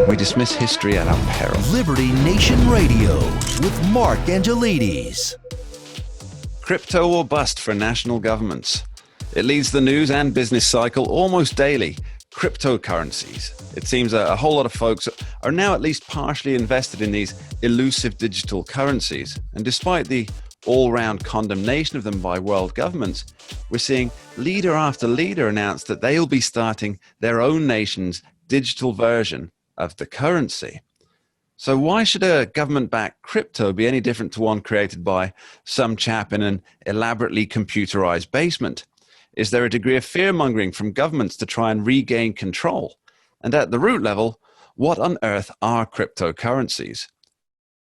We dismiss history at our peril. Liberty Nation Radio with Mark Angelides. Crypto or bust for national governments. It leads the news and business cycle almost daily. Cryptocurrencies. It seems a whole lot of folks are now at least partially invested in these elusive digital currencies. And despite the all-round condemnation of them by world governments, we're seeing leader after leader announce that they'll be starting their own nation's digital version of the currency. So why should a government-backed crypto be any different to one created by some chap in an elaborately computerized basement? Is there a degree of fear-mongering from governments to try and regain control? And at the root level, what on earth are cryptocurrencies?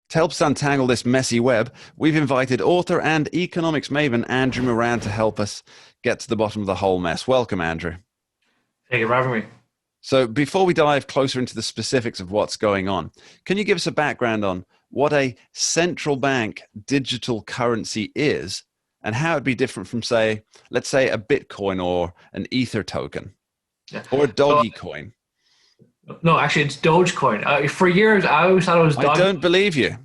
To help us untangle this messy web, we've invited author and economics maven Andrew Moran to help us get to the bottom of the whole mess. Welcome, Andrew. Thank you for having me. So before we dive closer into the specifics of what's going on, can you give us a background on what a central bank digital currency is and how it'd be different from, say, let's say a Bitcoin or an Ether token or a doggy coin? No, actually, it's Dogecoin. For years, I always thought it was I don't believe you.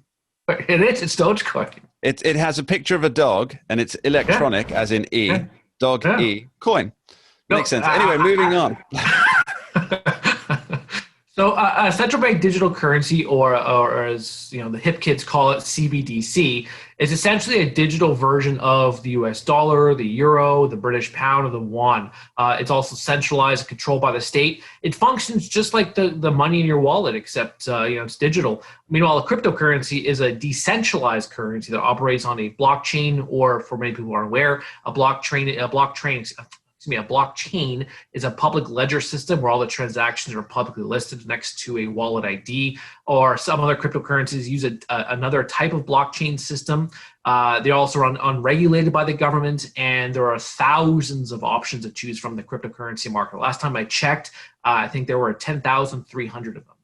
It is. It's Dogecoin. It has a picture of a dog, and it's electronic, as in E, dog E, coin. Makes sense. Anyway, moving on. So a central bank digital currency, or as the hip kids call it, CBDC, is essentially a digital version of the US dollar, the euro, the British pound, or the yuan. It's also centralized and controlled by the state. It functions just like the money in your wallet, except it's digital. Meanwhile, a cryptocurrency is a decentralized currency that operates on a blockchain, or for many people who aren't aware, a blockchain is a public ledger system where all the transactions are publicly listed next to a wallet ID, or some other cryptocurrencies use another type of blockchain system. They're also unregulated by the government, and there are thousands of options to choose from the cryptocurrency market. Last time I checked, I think there were 10,300 of them.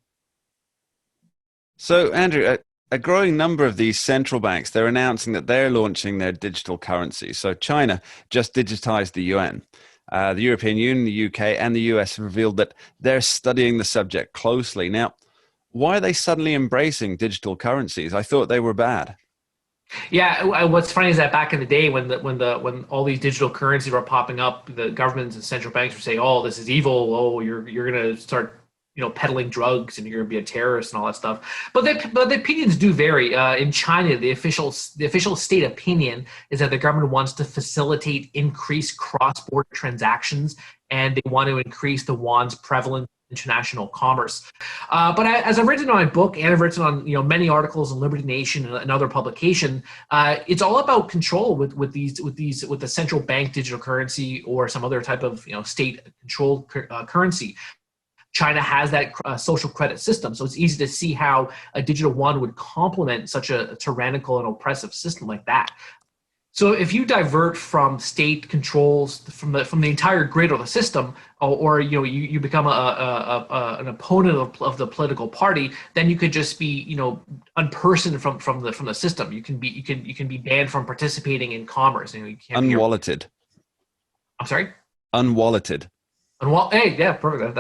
So, Andrew, a growing number of these central banks, they're announcing that they're launching their digital currency. So China just digitized the yuan. The European Union, the UK, and the US have revealed that they're studying the subject closely. Now, why are they suddenly embracing digital currencies? I thought they were bad. Yeah, what's funny is that back in the day when all these digital currencies were popping up, the governments and central banks were saying, "Oh, this is evil. Oh, you're going to start peddling drugs and you're going to be a terrorist and all that stuff." But the opinions do vary. In China, the official state opinion is that the government wants to facilitate increased cross-border transactions, and they want to increase the yuan's prevalence in international commerce. But as I've written in my book, and I've written on many articles in Liberty Nation and other publication, it's all about control with the central bank digital currency or some other type of state-controlled currency. China has that social credit system, so it's easy to see how a digital yuan would complement such a tyrannical and oppressive system like that. So if you divert from state controls from the entire grid or the system, or you become an opponent of the political party, then you could just be unpersoned from the system. You can be banned from participating in commerce. You can't unwalleted. I'm sorry. Unwalleted. Hey, yeah, perfect.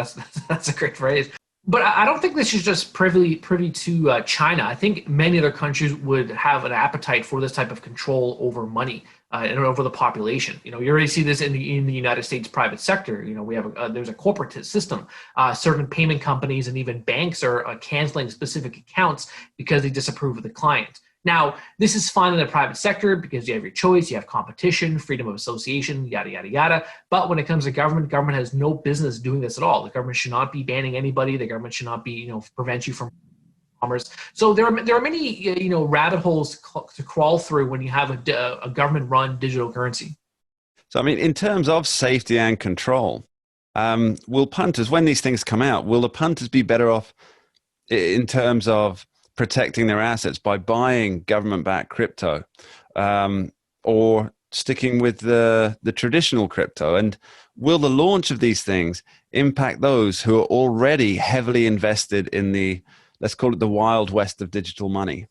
That's a great phrase. But I don't think this is just privy to China. I think many other countries would have an appetite for this type of control over money and over the population. You already see this in the United States private sector. We have there's a corporate system. Certain payment companies and even banks are canceling specific accounts because they disapprove of the client. Now, this is fine in the private sector because you have your choice, you have competition, freedom of association, yada, yada, yada. But when it comes to government has no business doing this at all. The government should not be banning anybody. The government should not be, prevent you from commerce. So there are many, rabbit holes to crawl through when you have a government-run digital currency. So, I mean, in terms of safety and control, will punters, when these things come out, will the punters be better off in terms of protecting their assets by buying government-backed crypto, or sticking with the traditional crypto? And will the launch of these things impact those who are already heavily invested in the, let's call it the wild west of digital money?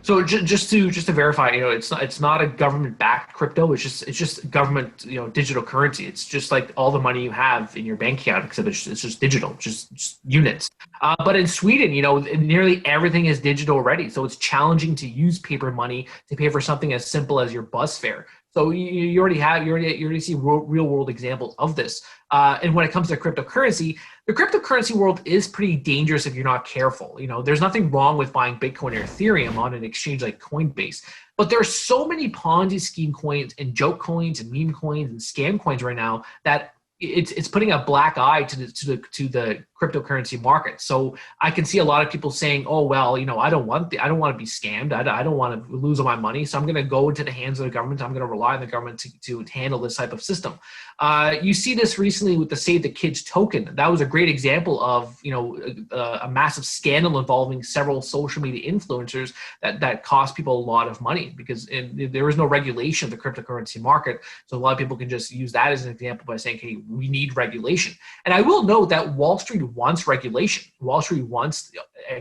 So just to verify, it's not a government backed crypto. It's just government digital currency. It's just like all the money you have in your bank account, except it's just digital, just units. But in Sweden, nearly everything is digital already. So it's challenging to use paper money to pay for something as simple as your bus fare. So you already see real world examples of this. And when it comes to cryptocurrency, the cryptocurrency world is pretty dangerous if you're not careful. There's nothing wrong with buying Bitcoin or Ethereum on an exchange like Coinbase, but there are so many Ponzi scheme coins and joke coins and meme coins and scam coins right now that it's putting a black eye to the cryptocurrency market. So I can see a lot of people saying, "Oh well, I don't want to be scammed. I don't want to lose all my money. So I'm going to go into the hands of the government. I'm going to rely on the government to handle this type of system." You see this recently with the Save the Kids token. That was a great example of a massive scandal involving several social media influencers that cost people a lot of money because there is no regulation of the cryptocurrency market. So a lot of people can just use that as an example by saying, "Hey, we need regulation." And I will note that Wall Street wants regulation. Wall Street wants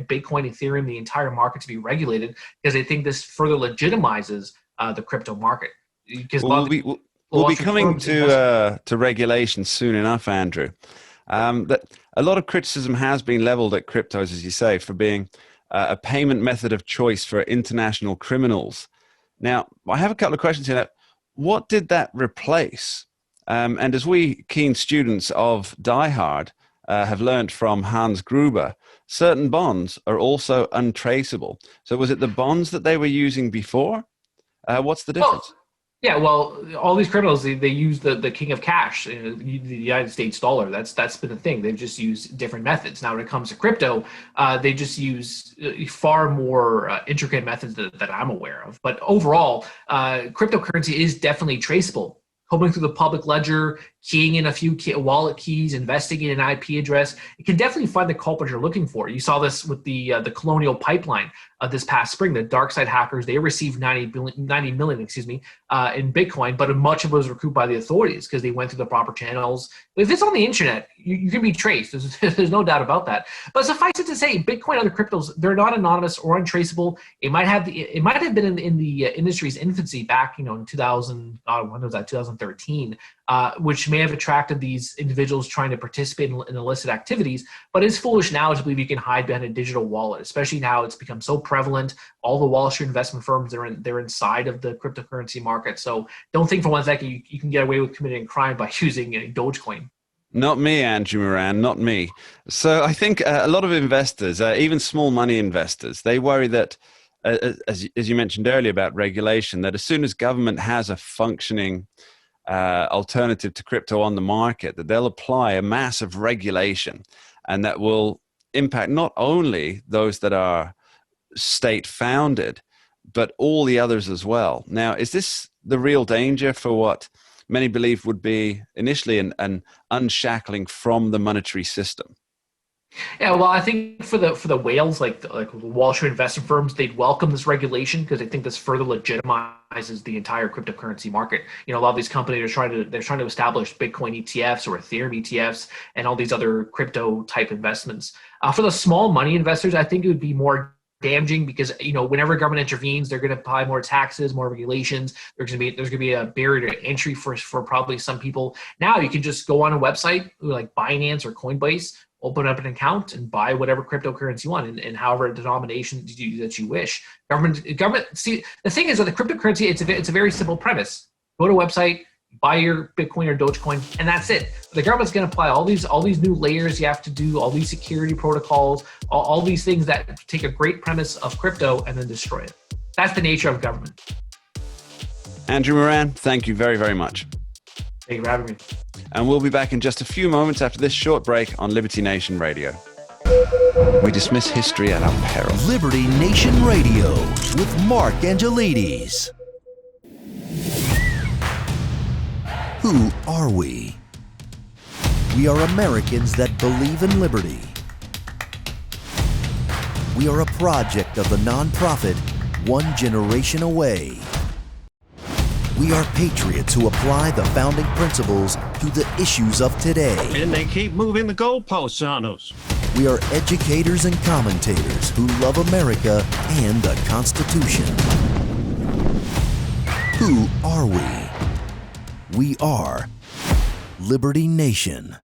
Bitcoin, Ethereum, the entire market to be regulated because they think this further legitimizes the crypto market. Because we'll be coming to regulation soon enough, Andrew. That a lot of criticism has been leveled at cryptos, as you say, for being a payment method of choice for international criminals. Now, I have a couple of questions here. What did that replace? And as we keen students of Die Hard have learned from Hans Gruber, certain bonds are also untraceable. So was it the bonds that they were using before? What's the difference? Well, all these criminals, they use the king of cash, the United States dollar. That's been the thing. They've just used different methods. Now, when it comes to crypto, they just use far more intricate methods that I'm aware of. But overall, cryptocurrency is definitely traceable. Combing through the public ledger, keying in a few wallet keys, investing in an IP address, it can definitely find the culprit you're looking for. You saw this with the Colonial Pipeline this past spring. The dark side hackers, they received 90 million, in Bitcoin, but much of it was recouped by the authorities because they went through the proper channels. If it's on the internet, you can be traced. There's no doubt about that. But suffice it to say, Bitcoin and other cryptos, they're not anonymous or untraceable. It might have been in the industry's infancy back, in 2000. When was that? 2013. Which may have attracted these individuals trying to participate in illicit activities, but it's foolish now to believe you can hide behind a digital wallet, especially now it's become so prevalent. All the Wall Street investment firms, they're inside of the cryptocurrency market. So don't think for one second you can get away with committing crime by using Dogecoin. Not me, Andrew Moran, not me. So I think a lot of investors, even small money investors, they worry that, as you mentioned earlier about regulation, that as soon as government has a functioning alternative to crypto on the market, that they'll apply a massive regulation, and that will impact not only those that are state founded, but all the others as well. Now, is this the real danger for what many believe would be initially an unshackling from the monetary system? Yeah, well, I think for the whales like the Wall Street investment firms, they'd welcome this regulation because they think this further legitimizes the entire cryptocurrency market. A lot of these companies are trying to establish Bitcoin ETFs or Ethereum ETFs and all these other crypto type investments. For the small money investors, I think it would be more damaging because whenever government intervenes, they're going to apply more taxes, more regulations. There's going to be a barrier to entry for probably some people. Now you can just go on a website like Binance or Coinbase, open up an account and buy whatever cryptocurrency you want in however denomination that you wish. Government. See, the thing is with the cryptocurrency, it's a very simple premise. Go to a website, buy your Bitcoin or Dogecoin, and that's it. The government's going to apply all these new layers you have to do, all these security protocols, all these things that take a great premise of crypto and then destroy it. That's the nature of government. Andrew Moran, thank you very, very much. Thank you for having me. And we'll be back in just a few moments after this short break on Liberty Nation Radio. We dismiss history at our peril. Liberty Nation Radio with Mark Angelides. Who are we? We are Americans that believe in liberty. We are a project of the nonprofit One Generation Away. We are patriots who apply the founding principles to the issues of today. And they keep moving the goalposts on us. We are educators and commentators who love America and the Constitution. Who are we? We are Liberty Nation.